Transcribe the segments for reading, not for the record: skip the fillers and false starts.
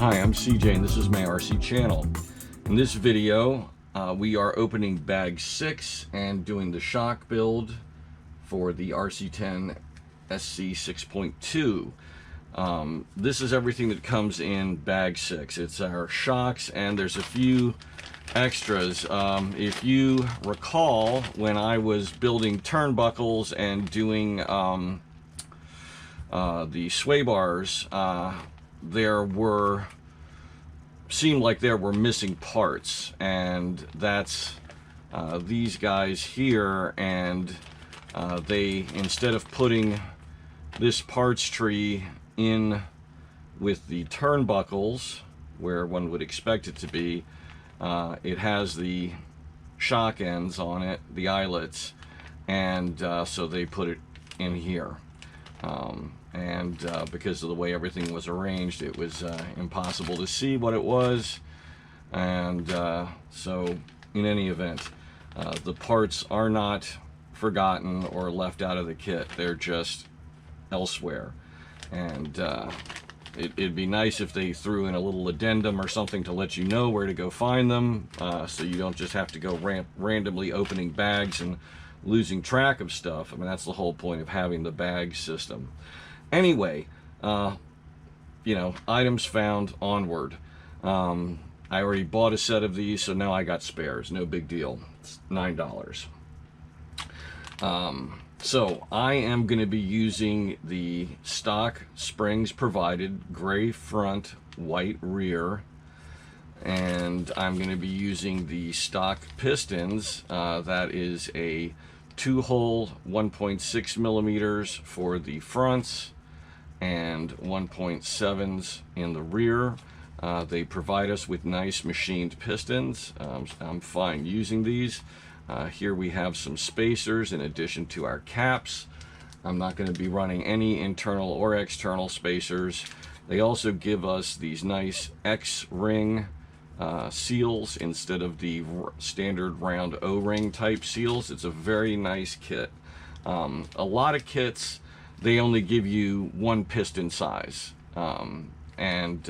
Hi, I'm CJ and this is my RC channel. In this video, we are opening bag 6 and doing the shock build for the RC10SC6.2. This is everything that comes in bag 6. It's our shocks and there's a few extras. If you recall, when I was building turnbuckles and doing the sway bars, seemed like there were missing parts, and that's these guys here. And they, instead of putting this parts tree in with the turnbuckles where one would expect it to be, it has the shock ends on it, the eyelets, and so they put it in here. Because of the way everything was arranged, it was impossible to see what it was. And so in any event, the parts are not forgotten or left out of the kit. They're just elsewhere. And it'd be nice if they threw in a little addendum or something to let you know where to go find them, so you don't just have to go randomly opening bags and losing track of stuff. I mean, that's the whole point of having the bag system. Anyway, you know, items found, onward. I already bought a set of these, so now I got spares. No big deal. It's $9. So I am going to be using the stock springs provided, gray front, white rear, and I'm going to be using the stock pistons. That is a 2-hole 1.6 millimeters for the fronts and 1.7s in the rear. They provide us with nice machined pistons. I'm fine using these. Here we have some spacers in addition to our caps. I'm not going to be running any internal or external spacers. They also give us these nice X-ring seals instead of the standard round O-ring type seals. It's a very nice kit. A lot of kits, they only give you one piston size, and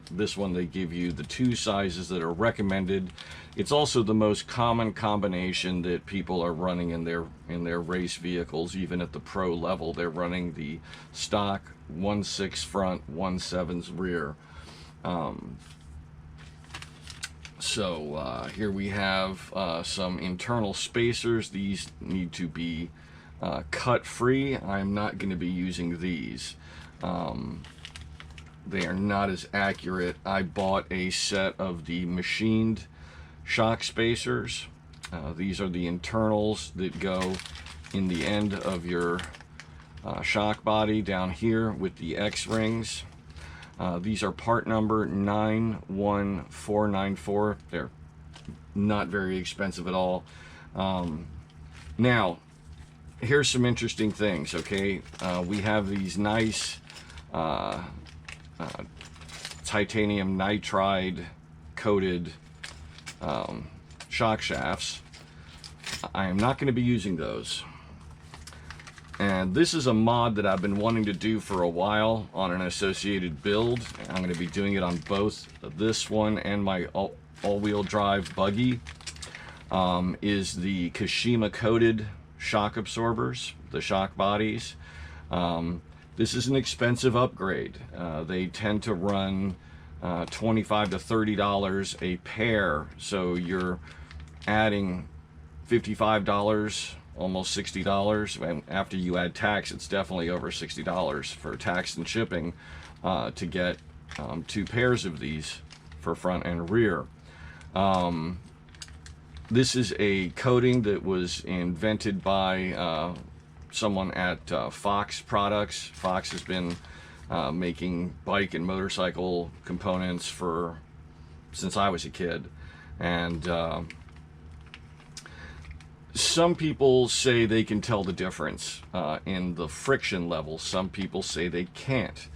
this one they give you the 2 sizes that are recommended. It's also the most common combination that people are running in their race vehicles. Even at the pro level, they're running the stock 1.6 front, 1.7s rear. So here we have some internal spacers. These need to be cut free. I'm not going to be using these. They are not as accurate. I bought a set of the machined shock spacers. These are the internals that go in the end of your shock body down here with the X-rings. These are part number 91494. They're not very expensive at all. Now, here's some interesting things, okay? We have these nice titanium nitride coated shock shafts. I am not going to be using those. And this is a mod that I've been wanting to do for a while on an associated build. I'm going to be doing it on both this one and my all-wheel drive buggy. Is the Kashima coated shock absorbers, the shock bodies. This is an expensive upgrade. They tend to run $25 to $30 a pair, so you're adding $55, almost $60, and after you add tax, it's definitely over $60 for tax and shipping to get 2 pairs of these for front and rear. This is a coating that was invented by someone at Fox Products. Fox has been making bike and motorcycle components since I was a kid, and some people say they can tell the difference in the friction level. Some people say they can't.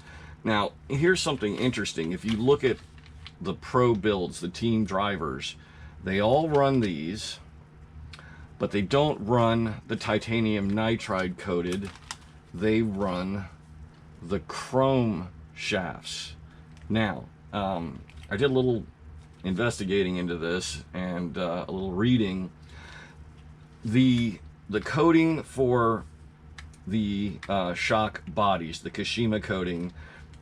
Now, here's something interesting. If you look at the pro builds, the team drivers, they all run these, but they don't run the titanium nitride coated. They run the chrome shafts. Now, I did a little investigating into this and a little reading. The coating for the shock bodies, the Kashima coating,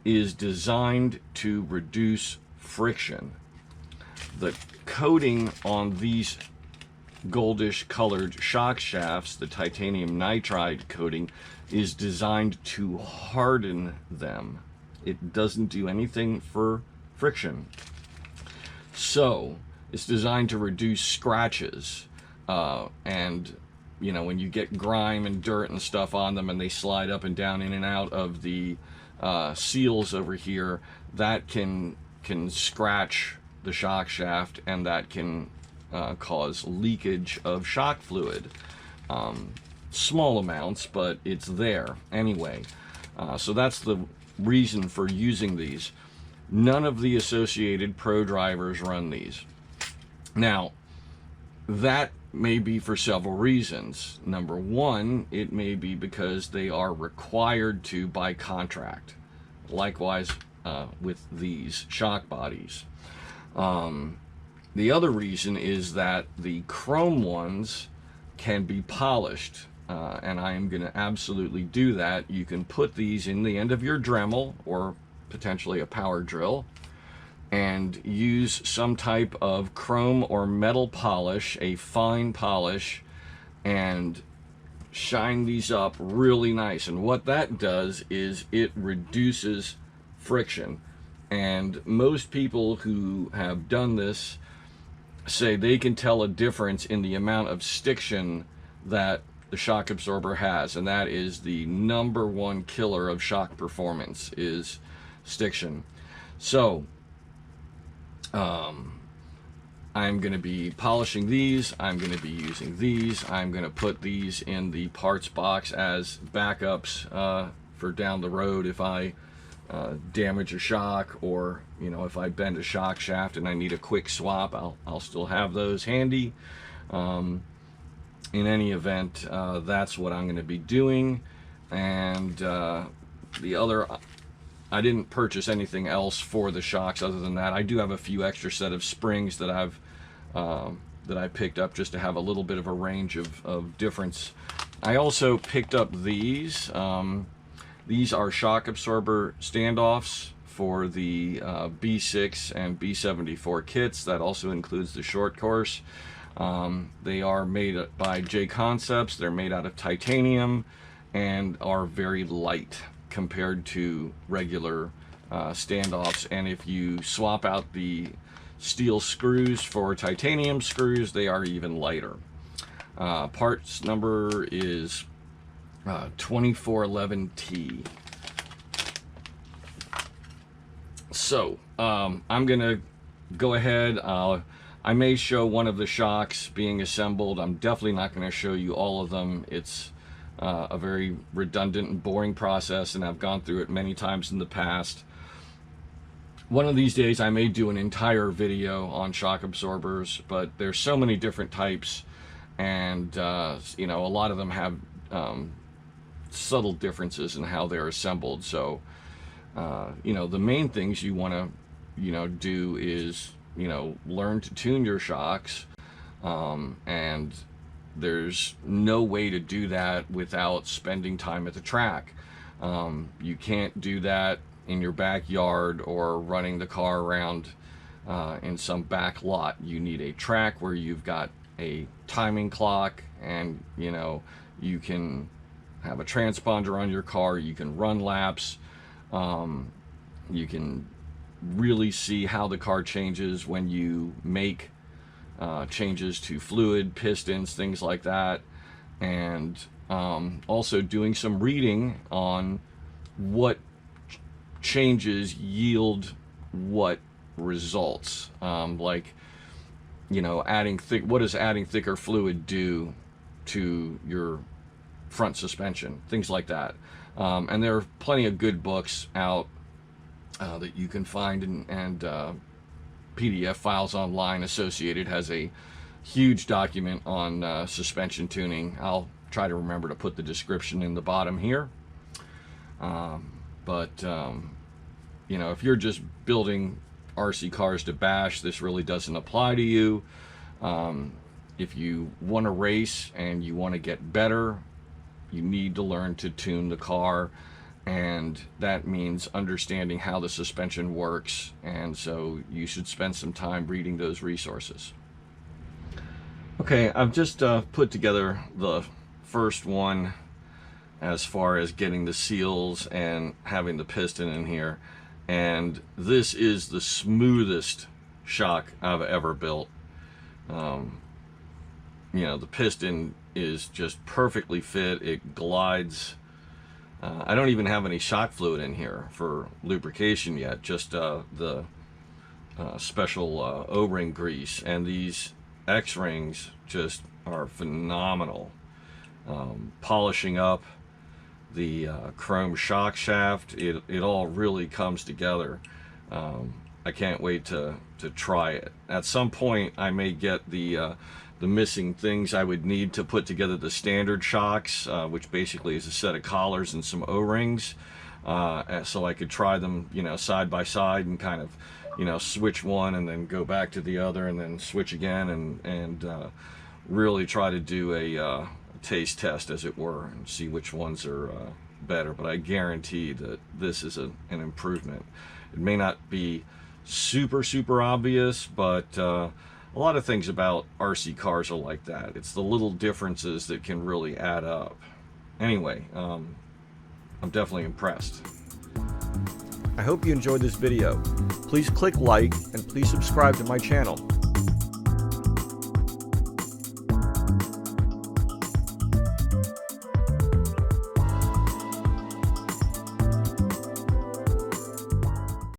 is designed to reduce friction. The coating on these goldish colored shock shafts, the titanium nitride coating, is designed to harden them. It doesn't do anything for friction. So it's designed to reduce scratches, and you know, when you get grime and dirt and stuff on them and they slide up and down in and out of the seals over here, that can scratch the shock shaft, and that can cause leakage of shock fluid. Small amounts, but it's there anyway. So that's the reason for using these. None of the associated pro drivers run these. Now, that may be for several reasons. Number one, it may be because they are required to by contract. Likewise with these shock bodies. The other reason is that the chrome ones can be polished, and I am going to absolutely do that. You can put these in the end of your Dremel or potentially a power drill and use some type of chrome or metal polish, a fine polish, and shine these up really nice. And what that does is it reduces friction. And most people who have done this say they can tell a difference in the amount of stiction that the shock absorber has, and that is the #1 killer of shock performance, is stiction. So I'm going to be polishing these. I'm going to be using these. I'm going to put these in the parts box as backups for down the road if I damage a shock, or you know, if I bend a shock shaft and I need a quick swap, I'll still have those handy. In any event, that's what I'm going to be doing. And the other, I didn't purchase anything else for the shocks other than that. I do have a few extra set of springs that I picked up just to have a little bit of a range of difference. I also picked up these. These are shock absorber standoffs for the B6 and B74 kits. That also includes the short course. They are made by J Concepts. They're made out of titanium and are very light compared to regular standoffs. And if you swap out the steel screws for titanium screws, they are even lighter. Parts number is 2411T. So I'm gonna go ahead. I may show one of the shocks being assembled. I'm definitely not going to show you all of them. It's a very redundant and boring process, and I've gone through it many times in the past. One of these days I may do an entire video on shock absorbers, but there's so many different types, and you know, a lot of them have subtle differences in how they're assembled. So you know, the main things you want to, you know, do is, you know, learn to tune your shocks, and there's no way to do that without spending time at the track. You can't do that in your backyard or running the car around in some back lot. You need a track where you've got a timing clock, and you know, you can have a transponder on your car, you can run laps, you can really see how the car changes when you make changes to fluid, pistons, things like that. And also doing some reading on what changes yield what results. Like, you know, what does adding thicker fluid do to your front suspension, things like that. And there are plenty of good books out that you can find, and PDF files online. Associated has a huge document on suspension tuning. I'll try to remember to put the description in the bottom here. But you know, if you're just building RC cars to bash, this really doesn't apply to you. If you want to race and you want to get better, you need to learn to tune the car, and that means understanding how the suspension works, and so you should spend some time reading those resources. Okay, I've just put together the first one as far as getting the seals and having the piston in here, and this is the smoothest shock I've ever built. You know, the piston is just perfectly fit. It glides. I don't even have any shock fluid in here for lubrication yet, just the special O-ring grease, and these X-rings just are phenomenal. Polishing up the chrome shock shaft, it all really comes together. I can't wait to try it. At some point I may get the missing things I would need to put together the standard shocks, which basically is a set of collars and some O-rings, so I could try them, you know, side by side and kind of, you know, switch one and then go back to the other and then switch again, and really try to do a taste test, as it were, and see which ones are better. But I guarantee that this is an improvement. It may not be super obvious, but a lot of things about RC cars are like that. It's the little differences that can really add up. Anyway, I'm definitely impressed. I hope you enjoyed this video. Please click like and please subscribe to my channel.